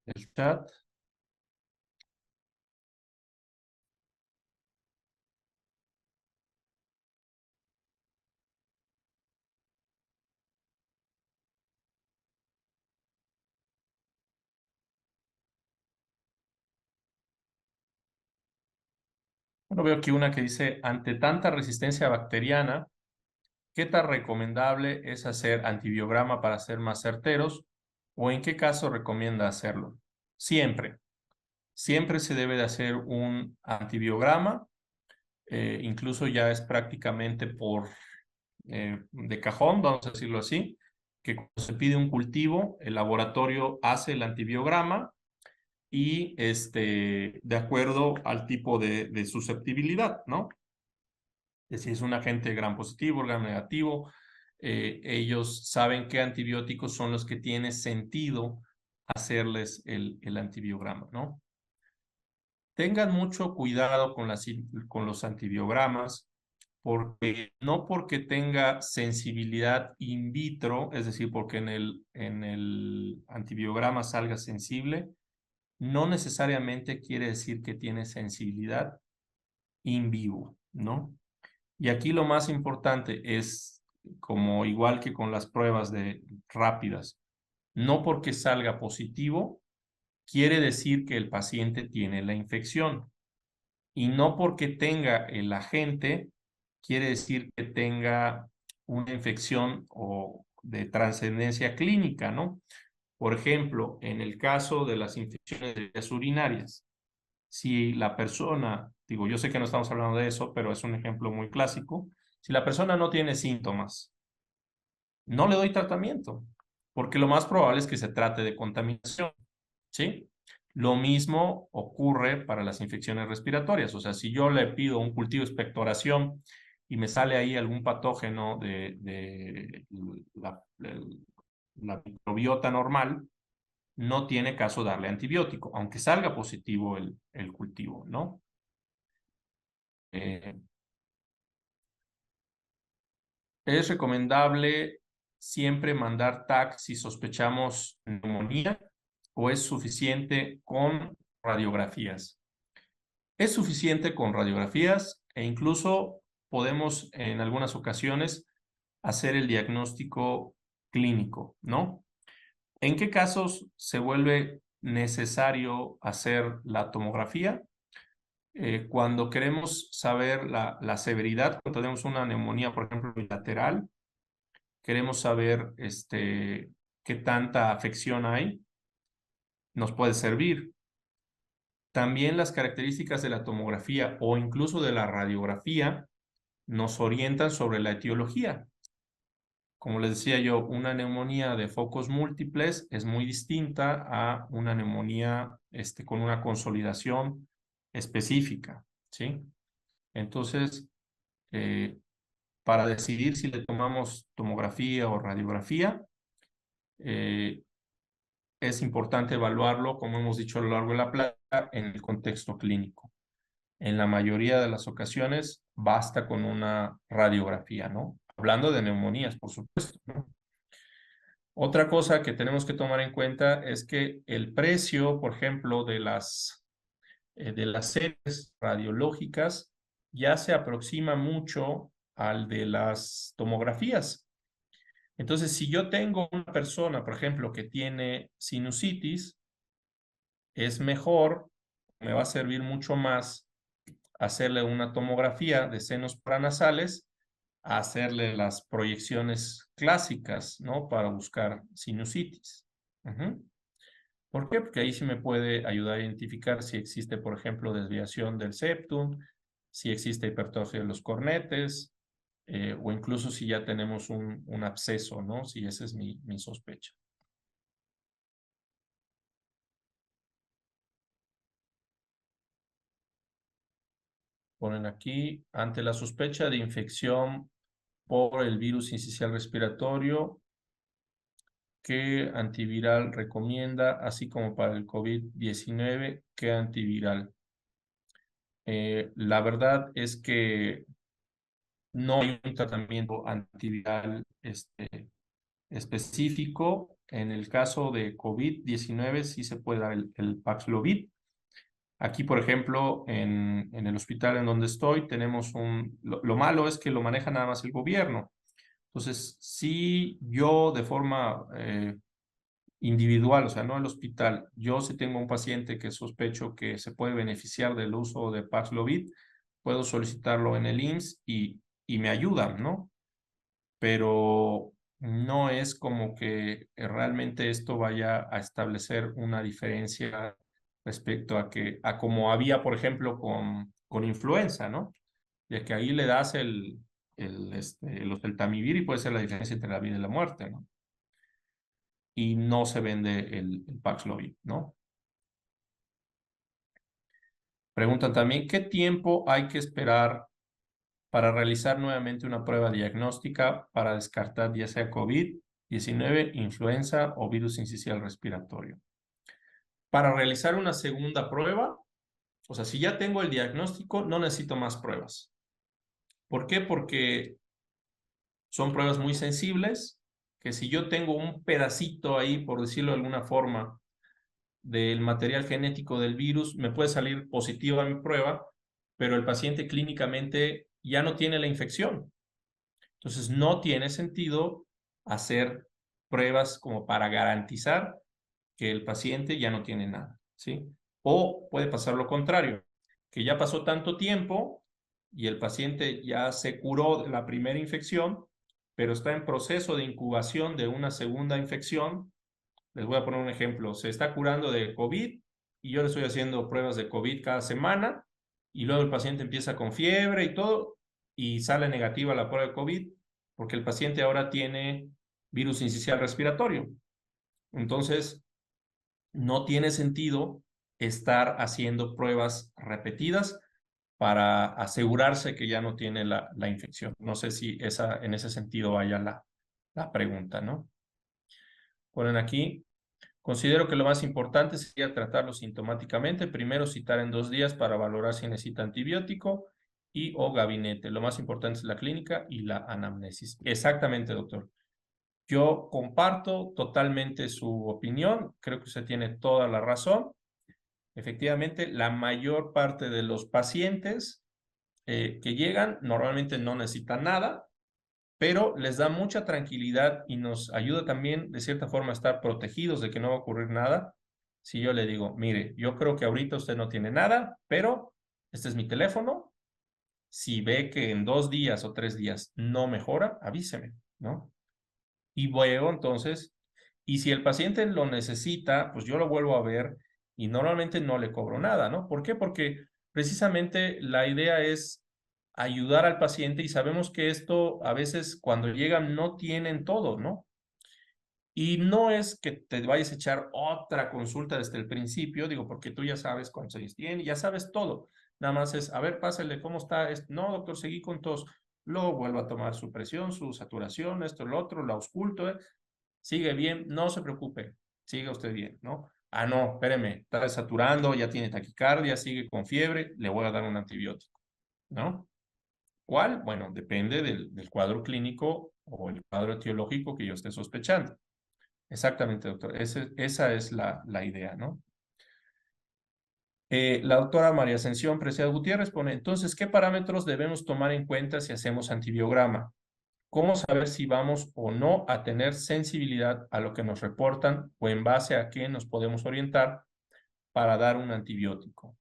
el chat. Bueno, veo aquí una que dice, ante tanta resistencia bacteriana, ¿qué tan recomendable es hacer antibiograma para ser más certeros? ¿O en qué caso recomienda hacerlo? Siempre, siempre se debe de hacer un antibiograma, incluso ya es prácticamente de cajón, vamos a decirlo así, que cuando se pide un cultivo, el laboratorio hace el antibiograma y de acuerdo al tipo de susceptibilidad, ¿no? Si es un agente gram positivo, gram negativo, ellos saben qué antibióticos son los que tiene sentido hacerles el antibiograma, ¿no? Tengan mucho cuidado con los antibiogramas, porque no porque tenga sensibilidad in vitro, es decir, porque en el antibiograma salga sensible, no necesariamente quiere decir que tiene sensibilidad in vivo, ¿no? Y aquí lo más importante es, como igual que con las pruebas de rápidas, no porque salga positivo, quiere decir que el paciente tiene la infección. Y no porque tenga el agente, quiere decir que tenga una infección o de trascendencia clínica, ¿no? Por ejemplo, en el caso de las infecciones de vías urinarias, si la persona, digo, yo sé que no estamos hablando de eso, pero es un ejemplo muy clásico, si la persona no tiene síntomas, no le doy tratamiento, porque lo más probable es que se trate de contaminación, ¿sí? Lo mismo ocurre para las infecciones respiratorias, o sea, si yo le pido un cultivo de expectoración y me sale ahí algún patógeno de la microbiota normal, no tiene caso darle antibiótico, aunque salga positivo el cultivo, ¿no? Eh, es recomendable siempre mandar TAC si sospechamos neumonía o es suficiente con radiografías. Es suficiente con radiografías e incluso podemos en algunas ocasiones hacer el diagnóstico clínico, ¿no? ¿En qué casos se vuelve necesario hacer la tomografía? Cuando queremos saber la severidad, cuando tenemos una neumonía, por ejemplo, bilateral, queremos saber qué tanta afección hay, nos puede servir. También las características de la tomografía o incluso de la radiografía nos orientan sobre la etiología. Como les decía yo, una neumonía de focos múltiples es muy distinta a una neumonía con una consolidación específica, ¿sí? Entonces, eh, para decidir si le tomamos tomografía o radiografía, eh, es importante evaluarlo, como hemos dicho a lo largo de la plática, en el contexto clínico. En la mayoría de las ocasiones basta con una radiografía, ¿no? Hablando de neumonías, por supuesto, ¿no? Otra cosa que tenemos que tomar en cuenta es que el precio, por ejemplo, de las series radiológicas ya se aproxima mucho al de las tomografías. Entonces, si yo tengo una persona, por ejemplo, que tiene sinusitis, es mejor, me va a servir mucho más hacerle una tomografía de senos paranasales a hacerle las proyecciones clásicas, ¿no? Para buscar sinusitis. ¿Por qué? Porque ahí sí me puede ayudar a identificar si existe, por ejemplo, desviación del septum, si existe hipertrofia de los cornetes, o incluso si ya tenemos un absceso, ¿no? Si esa es mi sospecha. Ponen aquí, ante la sospecha de infección por el virus incisional respiratorio. ¿Qué antiviral recomienda? Así como para el COVID-19, ¿qué antiviral? La verdad es que no hay un tratamiento antiviral específico. En el caso de COVID-19 sí se puede dar el Paxlovid. Aquí, por ejemplo, en el hospital en donde estoy, tenemos lo malo es que lo maneja nada más el gobierno. Entonces, si yo de forma individual, o sea, no el hospital, yo si tengo un paciente que sospecho que se puede beneficiar del uso de Paxlovid, puedo solicitarlo en el IMSS y me ayudan, ¿no? Pero no es como que realmente esto vaya a establecer una diferencia respecto a como había, por ejemplo, con influenza, ¿no? Ya que ahí le das el oseltamivir y puede ser la diferencia entre la vida y la muerte, ¿no? Y no se vende el Paxlovid, ¿no? Preguntan también, ¿qué tiempo hay que esperar para realizar nuevamente una prueba diagnóstica para descartar ya sea COVID-19, influenza o virus incisional respiratorio? Para realizar una segunda prueba, o sea, si ya tengo el diagnóstico, no necesito más pruebas. ¿Por qué? Porque son pruebas muy sensibles, que si yo tengo un pedacito ahí, por decirlo de alguna forma, del material genético del virus, me puede salir positiva mi prueba, pero el paciente clínicamente ya no tiene la infección. Entonces, no tiene sentido hacer pruebas como para garantizar que el paciente ya no tiene nada, ¿sí? O puede pasar lo contrario, que ya pasó tanto tiempo y el paciente ya se curó de la primera infección, pero está en proceso de incubación de una segunda infección. Les voy a poner un ejemplo. Se está curando de COVID y yo le estoy haciendo pruebas de COVID cada semana y luego el paciente empieza con fiebre y todo y sale negativa la prueba de COVID porque el paciente ahora tiene virus incisional respiratorio. Entonces, no tiene sentido estar haciendo pruebas repetidas para asegurarse que ya no tiene la infección. No sé si en ese sentido vaya la pregunta, ¿no? Ponen aquí, considero que lo más importante sería tratarlo sintomáticamente. Primero citar en 2 días para valorar si necesita antibiótico y o gabinete. Lo más importante es la clínica y la anamnesis. Exactamente, doctor. Yo comparto totalmente su opinión. Creo que usted tiene toda la razón. Efectivamente, la mayor parte de los pacientes que llegan normalmente no necesitan nada, pero les da mucha tranquilidad y nos ayuda también de cierta forma a estar protegidos de que no va a ocurrir nada. Si yo le digo, mire, yo creo que ahorita usted no tiene nada, pero este es mi teléfono. Si ve que en 2 días o 3 días no mejora, avíseme, ¿no? Y luego entonces, y si el paciente lo necesita, pues yo lo vuelvo a ver y normalmente no le cobro nada, ¿no? ¿Por qué? Porque precisamente la idea es ayudar al paciente y sabemos que esto a veces cuando llegan no tienen todo, ¿no? Y no es que te vayas a echar otra consulta desde el principio, digo, porque tú ya sabes cuántos años tiene, ya sabes todo. Nada más es, a ver, pásale, ¿cómo está? No, doctor, seguí con tos. Luego vuelvo a tomar su presión, su saturación, esto, lo otro, lo ausculto, ¿eh? Sigue bien, no se preocupe, siga usted bien, ¿no? Ah, no, espéreme, está desaturando, ya tiene taquicardia, sigue con fiebre, le voy a dar un antibiótico, ¿no? ¿Cuál? Bueno, depende del cuadro clínico o el cuadro etiológico que yo esté sospechando. Exactamente, doctor. Esa es la idea, ¿no? La doctora María Ascensión Preciado Gutiérrez pone, entonces, ¿qué parámetros debemos tomar en cuenta si hacemos antibiograma? ¿Cómo saber si vamos o no a tener sensibilidad a lo que nos reportan o en base a qué nos podemos orientar para dar un antibiótico?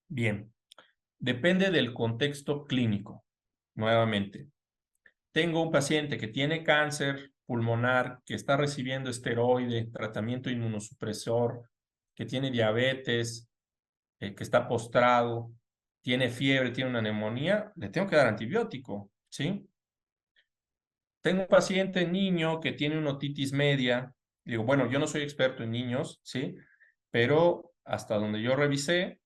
Bien, depende del contexto clínico. Nuevamente, tengo un paciente que tiene cáncer pulmonar, que está recibiendo esteroide, tratamiento inmunosupresor, que tiene diabetes, que está postrado, tiene fiebre, tiene una neumonía, le tengo que dar antibiótico, ¿sí? Tengo un paciente niño que tiene una otitis media. Digo, bueno, yo no soy experto en niños, ¿sí? Pero hasta donde yo revisé,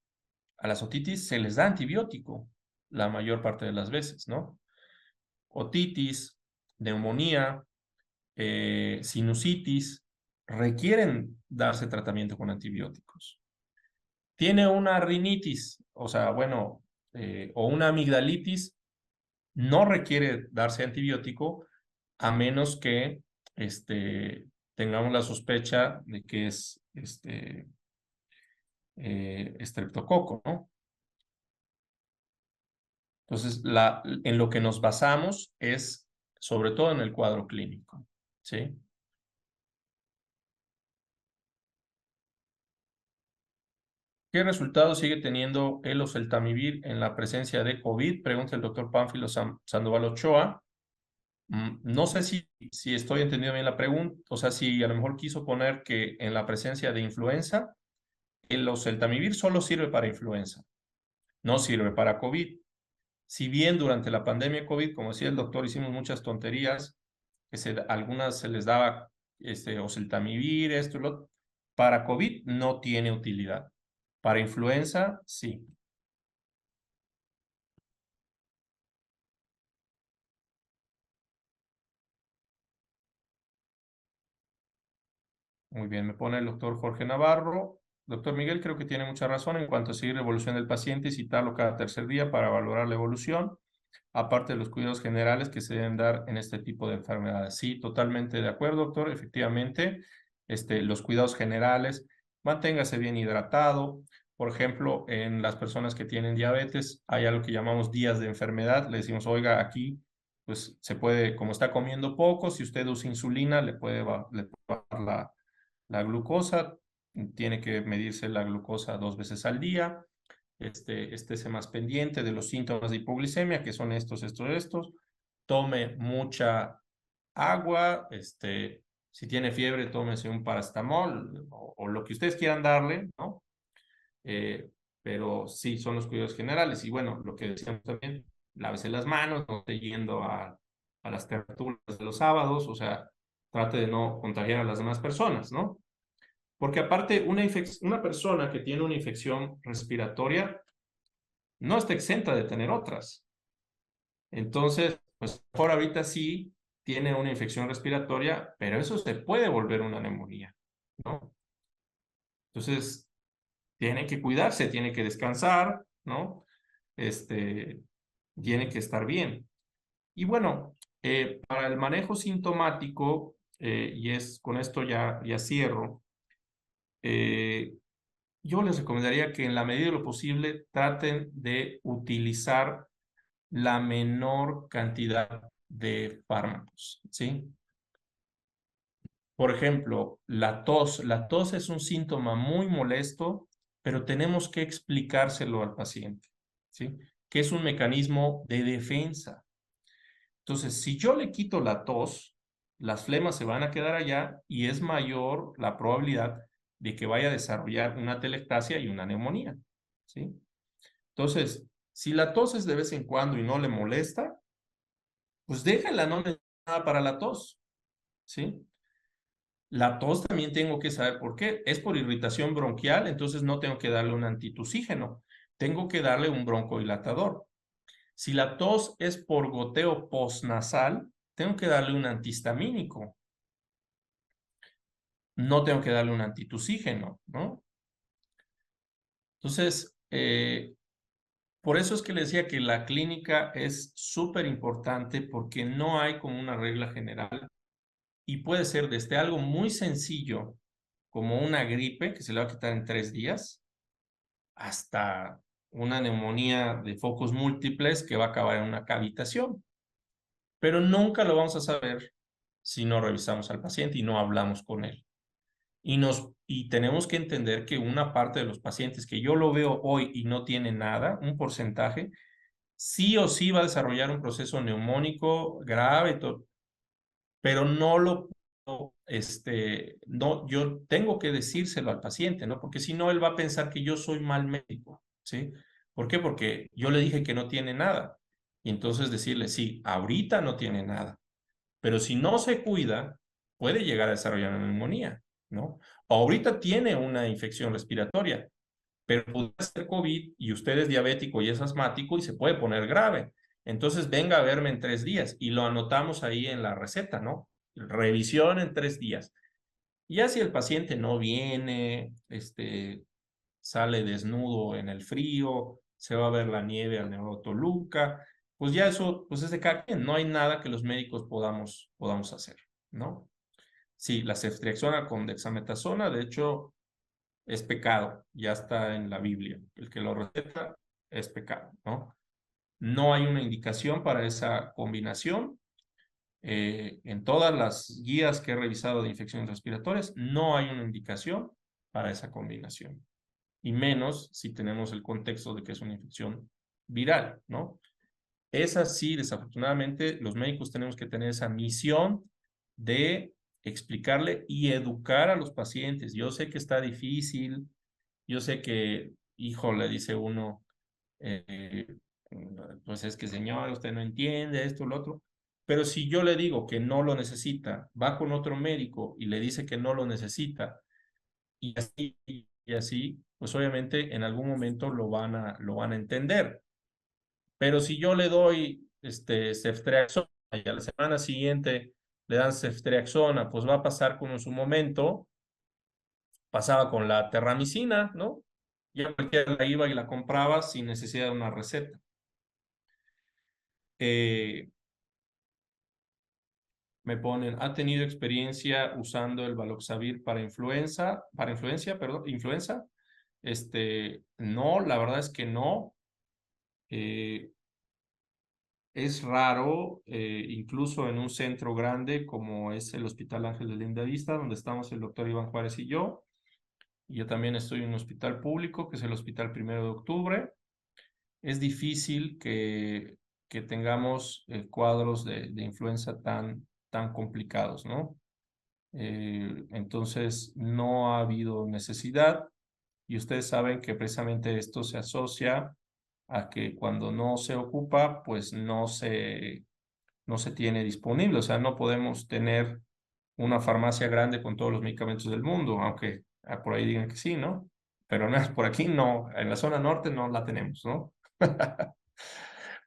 a las otitis se les da antibiótico la mayor parte de las veces, ¿no? otitis, neumonía, sinusitis, requieren darse tratamiento con antibióticos. Tiene una rinitis, o sea, bueno, o una amigdalitis, no requiere darse antibiótico a menos que tengamos la sospecha de que es estreptococo, ¿no? Entonces, en lo que nos basamos es sobre todo en el cuadro clínico, ¿sí? ¿Qué resultado sigue teniendo el oseltamivir en la presencia de COVID? Pregunta el doctor Pánfilo Sandoval Ochoa. No sé si estoy entendiendo bien la pregunta, o sea, si a lo mejor quiso poner que en la presencia de influenza, el oseltamivir solo sirve para influenza, no sirve para COVID. Si bien durante la pandemia COVID, como decía el doctor, hicimos muchas tonterías, algunas se les daba oseltamivir, esto y lo otro, para COVID no tiene utilidad. Para influenza, sí. Muy bien, me pone el doctor Jorge Navarro. Doctor Miguel, creo que tiene mucha razón en cuanto a seguir la evolución del paciente y citarlo cada tercer día para valorar la evolución, aparte de los cuidados generales que se deben dar en este tipo de enfermedades. Sí, totalmente de acuerdo, doctor. Efectivamente, los cuidados generales, manténgase bien hidratado. Por ejemplo, en las personas que tienen diabetes, hay algo que llamamos días de enfermedad. Le decimos, oiga, aquí, pues se puede, como está comiendo poco, si usted usa insulina, le puede bajar la glucosa, tiene que medirse la glucosa 2 veces al día, estése más pendiente de los síntomas de hipoglicemia, que son estos, tome mucha agua, si tiene fiebre, tómese un paracetamol o lo que ustedes quieran darle, ¿no? Pero sí, son los cuidados generales. Y bueno, lo que decíamos también, lávese las manos, no esté yendo a las tertulias de los sábados, o sea, trate de no contagiar a las demás personas, ¿no? Porque aparte, una persona que tiene una infección respiratoria no está exenta de tener otras. Entonces, pues mejor ahorita sí tiene una infección respiratoria, pero eso se puede volver una neumonía, ¿no? Entonces, tiene que cuidarse, tiene que descansar, ¿no? Tiene que estar bien. Y bueno, para el manejo sintomático, con esto ya cierro, yo les recomendaría que en la medida de lo posible traten de utilizar la menor cantidad de fármacos, ¿sí? Por ejemplo, la tos. La tos es un síntoma muy molesto, pero tenemos que explicárselo al paciente, ¿sí? Que es un mecanismo de defensa. Entonces, si yo le quito la tos, las flemas se van a quedar allá y es mayor la probabilidad de que vaya a desarrollar una atelectasia y una neumonía, ¿sí? Entonces, si la tos es de vez en cuando y no le molesta, pues déjala, no le da nada para la tos, ¿sí? La tos también tengo que saber por qué. Es por irritación bronquial, entonces no tengo que darle un antitusígeno, tengo que darle un broncodilatador. Si la tos es por goteo postnasal, tengo que darle un antihistamínico, no tengo que darle un antitusígeno, ¿no? Entonces, por eso es que le decía que la clínica es súper importante porque no hay como una regla general y puede ser desde algo muy sencillo como una gripe que se le va a quitar en 3 días hasta una neumonía de focos múltiples que va a acabar en una cavitación. Pero nunca lo vamos a saber si no revisamos al paciente y no hablamos con él. Y tenemos que entender que una parte de los pacientes que yo lo veo hoy y no tiene nada, un porcentaje, sí o sí va a desarrollar un proceso neumónico grave, pero no lo no, yo tengo que decírselo al paciente, ¿no? Porque si no, él va a pensar que yo soy mal médico, ¿sí? ¿Por qué? Porque yo le dije que no tiene nada. Y entonces decirle, sí, ahorita no tiene nada, pero si no se cuida, puede llegar a desarrollar una neumonía, ¿no? Ahorita tiene una infección respiratoria, pero puede ser COVID y usted es diabético y es asmático y se puede poner grave. Entonces venga a verme en 3 días y lo anotamos ahí en la receta, ¿no? Revisión en 3 días. Y ya si el paciente no viene, sale desnudo en el frío, se va a ver la nieve al Nevado Toluca, pues ya eso, pues es de cada quien. No hay nada que los médicos podamos hacer, ¿no? Sí, la ceftriaxona con dexametasona, de hecho, es pecado, ya está en la Biblia. El que lo receta es pecado, ¿no? No hay una indicación para esa combinación. En todas las guías que he revisado de infecciones respiratorias, no hay una indicación para esa combinación. Y menos si tenemos el contexto de que es una infección viral, ¿no? Es así, desafortunadamente, los médicos tenemos que tener esa misión de explicarle y educar a los pacientes. Yo sé que está difícil, yo sé que, hijo, le dice uno, eh, pues es que señor, usted no entiende esto, lo otro. Pero si yo le digo que no lo necesita, va con otro médico y le dice que no lo necesita, y así, pues obviamente en algún momento lo van a entender. Pero si yo le doy ceftriaxona y a la semana siguiente le dan ceftriaxona, pues va a pasar como en su momento pasaba con la terramicina, ¿no? Ya cualquiera la iba y la compraba sin necesidad de una receta. Eh, Me ponen, ¿ha tenido experiencia usando el Baloxavir para influencia, perdón, influenza? No, la verdad es que no. Eh, es raro, incluso en un centro grande como es el Hospital Ángel de Lindavista, donde estamos el doctor Iván Juárez y yo también estoy en un hospital público, que es el Hospital 1 de Octubre. Es difícil que tengamos cuadros de influenza tan complicados, ¿no? Entonces, no ha habido necesidad y ustedes saben que precisamente esto se asocia a que cuando no se ocupa, pues no se tiene disponible. O sea, no podemos tener una farmacia grande con todos los medicamentos del mundo, aunque por ahí digan que sí, ¿no? Pero no, por aquí no, en la zona norte no la tenemos, ¿no?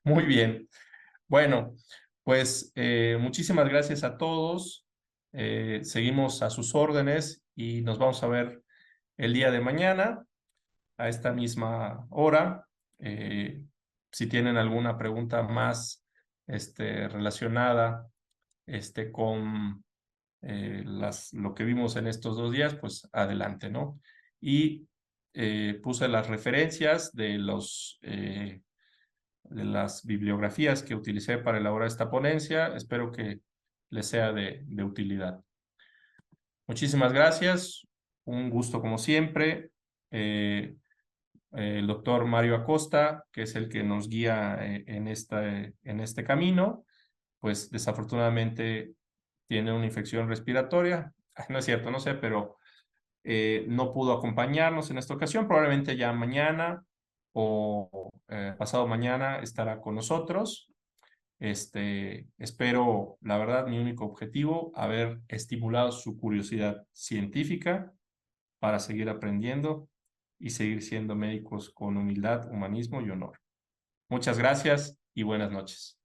Muy bien. Bueno, pues muchísimas gracias a todos. Seguimos a sus órdenes y nos vamos a ver el día de mañana a esta misma hora. Eh, si tienen alguna pregunta más relacionada con lo que vimos en estos 2 días, pues adelante, ¿no? Y puse las referencias de las bibliografías que utilicé para elaborar esta ponencia. Espero que les sea de utilidad. Muchísimas gracias. Un gusto como siempre. El doctor Mario Acosta, que es el que nos guía en este camino, pues desafortunadamente tiene una infección respiratoria. No es cierto, no sé, pero no pudo acompañarnos en esta ocasión. Probablemente ya mañana o pasado mañana estará con nosotros. Espero, la verdad, mi único objetivo, haber estimulado su curiosidad científica para seguir aprendiendo y seguir siendo médicos con humildad, humanismo y honor. Muchas gracias y buenas noches.